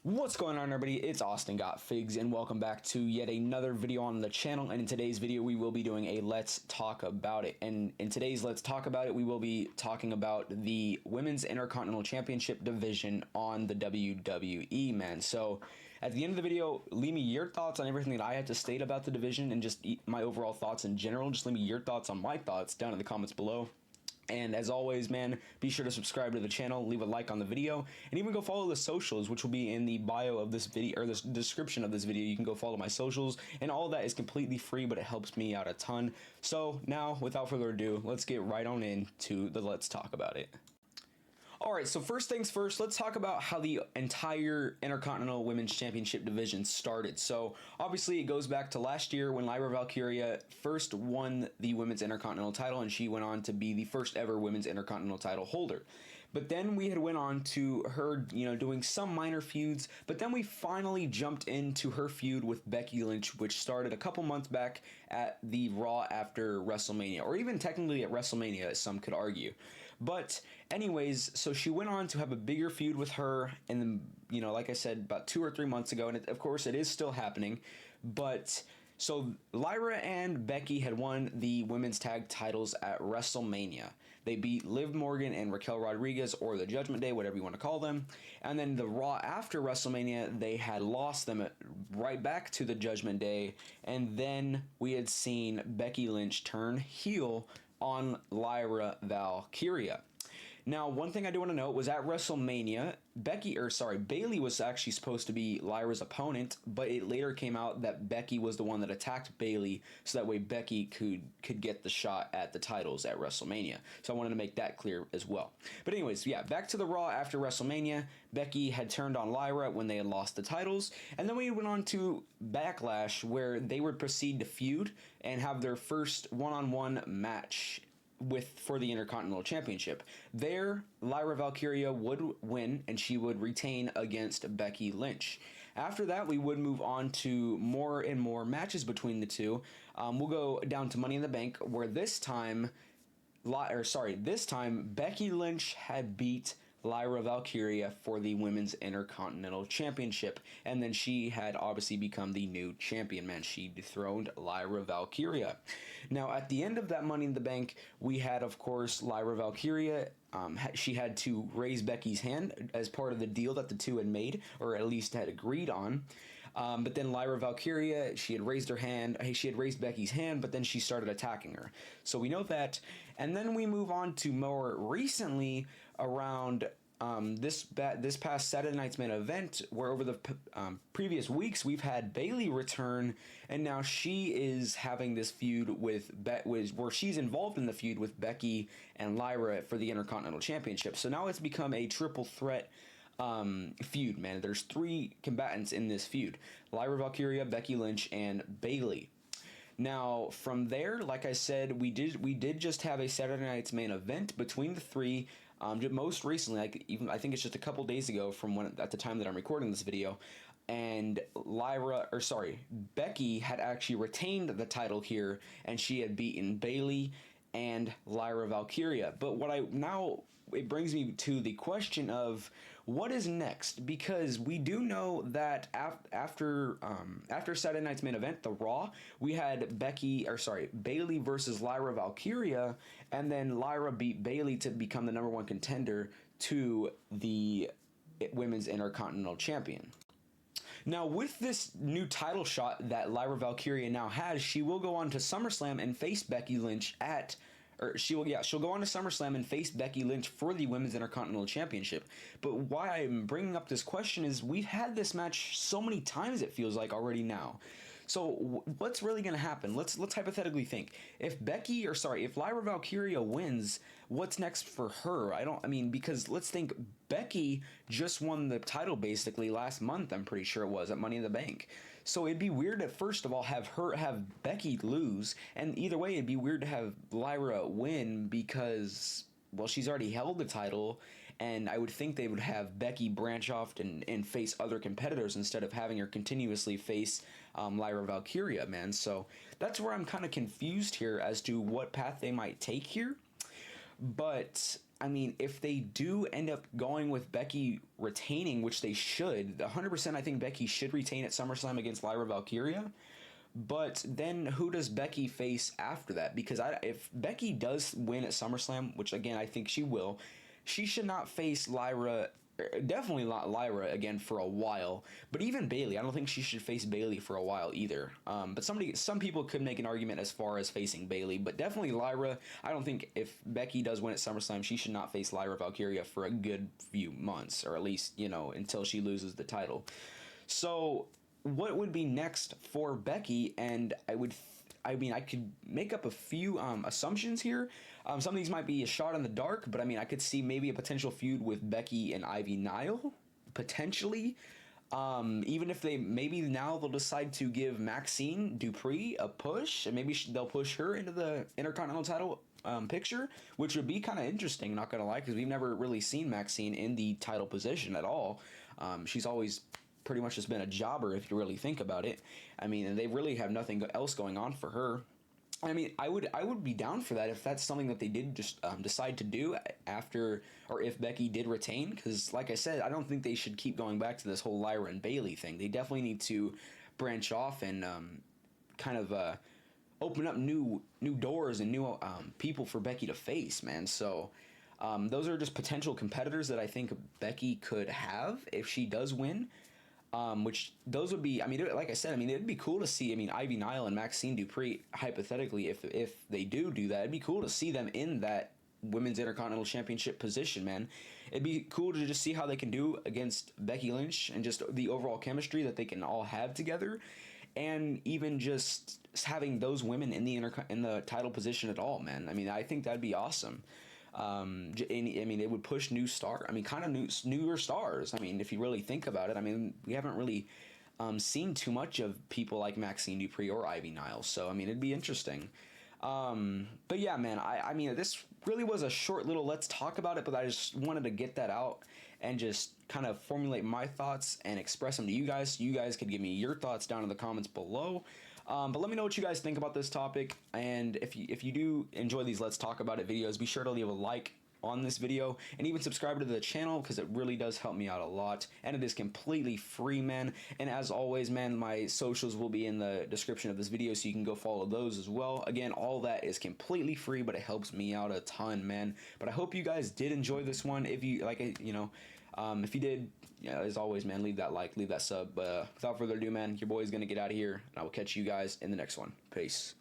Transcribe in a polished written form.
What's going on, everybody? It's Austin Got Figs, and welcome back to yet another video on the channel. And in today's video, we will be doing a Let's Talk About It. And in today's Let's Talk About It, we will be talking about the Women's Intercontinental Championship division on the WWE, man. So at the end of the video, leave me your thoughts on everything that I had to state about the division and just my overall thoughts in general. Just leave me your thoughts on my thoughts down in the comments below. And as always, man, be sure to subscribe to the channel, leave a like on the video, and even go follow the socials, which will be in the bio of this video, or the description of this video. You can go follow my socials, and all of that is completely free, but it helps me out a ton. So now, without further ado, let's get right on into the Let's Talk About It. Alright, so first things first, let's talk about how the entire Intercontinental Women's Championship division started. So, obviously, it goes back to last year when Lyra Valkyria first won the Women's Intercontinental title, and she went on to be the first ever Women's Intercontinental title holder. But then we had went on to her, doing some minor feuds, but then we finally jumped into her feud with Becky Lynch, which started a couple months back at the Raw after WrestleMania, or even technically at WrestleMania, as some could argue. But anyways, so she went on to have a bigger feud with her, and then, like I said, about 2 or 3 months ago, and of course it is still happening, but so Lyra and Becky had won the women's tag titles at WrestleMania. They beat Liv Morgan and Raquel Rodriguez, or the Judgment Day, whatever you want to call them. And then the Raw after WrestleMania, they had lost them right back to the Judgment Day. And then we had seen Becky Lynch turn heel on Lyra Valkyria. Now, one thing I do want to note was at WrestleMania, Bayley was actually supposed to be Lyra's opponent, but it later came out that Becky was the one that attacked Bayley, so that way Becky could get the shot at the titles at WrestleMania. So I wanted to make that clear as well. But anyways, yeah, back to the Raw after WrestleMania. Becky had turned on Lyra when they had lost the titles, and then we went on to Backlash, where they would proceed to feud and have their first one-on-one match for the Intercontinental Championship. There, Lyra Valkyria would win, and she would retain against Becky Lynch. After that, we would move on to more and more matches between the two. We'll go down to Money in the Bank, where this time Becky Lynch had beat Lyra Valkyria for the Women's Intercontinental Championship, and then she had obviously become the new champion, man. She dethroned Lyra Valkyria. Now, at the end of that Money in the Bank, we had, of course, Lyra Valkyria. She had to raise Becky's hand as part of the deal that the two had made, or at least had agreed on. But then Lyra Valkyria, she had raised Becky's hand, but then she started attacking her. So we know that. And then we move on to more recently around this past Saturday night's main event, where over the previous weeks we've had Bayley return, and now she is having this feud where she's involved in the feud with Becky and Lyra for the Intercontinental Championship. So now it's become a triple threat feud, man. There's 3 combatants in this feud: Lyra Valkyria, Becky Lynch, and Bayley. Now, from there, like I said, we did just have a Saturday night's main event between the 3. Most recently, I think it's just a couple days ago from at the time that I'm recording this video, and Becky had actually retained the title here, and she had beaten Bayley and Lyra Valkyria. But it brings me to the question of what is next, because we do know that after Saturday night's main event, the Raw, we had Bayley versus Lyra Valkyria, and then Lyra beat Bayley to become the #1 contender to the Women's Intercontinental Champion. Now, with this new title shot that Lyra Valkyria now has, she will go on to Summerslam and face Becky Lynch she'll go on to SummerSlam and face Becky Lynch for the Women's Intercontinental Championship. But why I'm bringing up this question is we've had this match so many times, it feels like, already now. So what's really going to happen? Let's hypothetically think. If Lyra Valkyria wins, what's next for her? Because let's think, Becky just won the title basically last month, I'm pretty sure it was, at Money in the Bank. So it'd be weird to, first of all, have Becky lose, and either way, it'd be weird to have Lyra win because, well, she's already held the title, and I would think they would have Becky branch off and face other competitors instead of having her continuously face Lyra Valkyria, man. So that's where I'm kind of confused here as to what path they might take here. But I mean, if they do end up going with Becky retaining, which they should, 100% I think Becky should retain at SummerSlam against Lyra Valkyria. But then who does Becky face after that? Because if Becky does win at SummerSlam, which again I think she will, she should not face Lyra. Definitely not Lyra again for a while. But even Bayley, I don't think she should face Bayley for a while either. But some people could make an argument as far as facing Bayley, but definitely Lyra. I don't think if Becky does win at SummerSlam, she should not face Lyra Valkyria for a good few months, or at least until she loses the title. So what would be next for Becky? And I could make up a few assumptions here. Some of these might be a shot in the dark, but I mean, I could see maybe a potential feud with Becky and Ivy Nile, potentially. Even if maybe now they'll decide to give Maxine Dupree a push, and maybe they'll push her into the Intercontinental title picture, which would be kind of interesting, not gonna lie, because we've never really seen Maxine in the title position at all. She's always pretty much just been a jobber if you really think about it. I mean, and they really have nothing else going on for her. I mean, I would be down for that if that's something that they did just decide to do after, or if Becky did retain, because like I said, I don't think they should keep going back to this whole Lyra and Bayley thing. They definitely need to branch off and kind of open up new doors and new people for Becky to face, man. So those are just potential competitors that I think Becky could have if she does win. Which those would be, I mean, like I said, I mean, it'd be cool to see, I mean, Ivy Nile and Maxine Dupree, hypothetically, if they do that, it'd be cool to see them in that Women's Intercontinental Championship position, man. It'd be cool to just see how they can do against Becky Lynch and just the overall chemistry that they can all have together, and even just having those women in the title position at all, man. I mean, I think that'd be awesome. I mean, it would push newer stars. I mean, if you really think about it, I mean, we haven't really seen too much of people like Maxine Dupree or Ivy Nile. So, I mean, it'd be interesting. But yeah, man, I mean, this really was a short little let's talk about it, but I just wanted to get that out and just kind of formulate my thoughts and express them to you guys, so you guys could give me your thoughts down in the comments below. But let me know what you guys think about this topic, and if you do enjoy these Let's Talk About It videos, be sure to leave a like on this video and even subscribe to the channel, because it really does help me out a lot, and it is completely free, man. And as always, man, my socials will be in the description of this video, so you can go follow those as well. Again, all that is completely free, but it helps me out a ton, man. But I hope you guys did enjoy this one. If you like it, if you did, yeah, as always, man, leave that like, leave that sub. Without further ado, man, your boy's gonna get out of here, and I will catch you guys in the next one. Peace.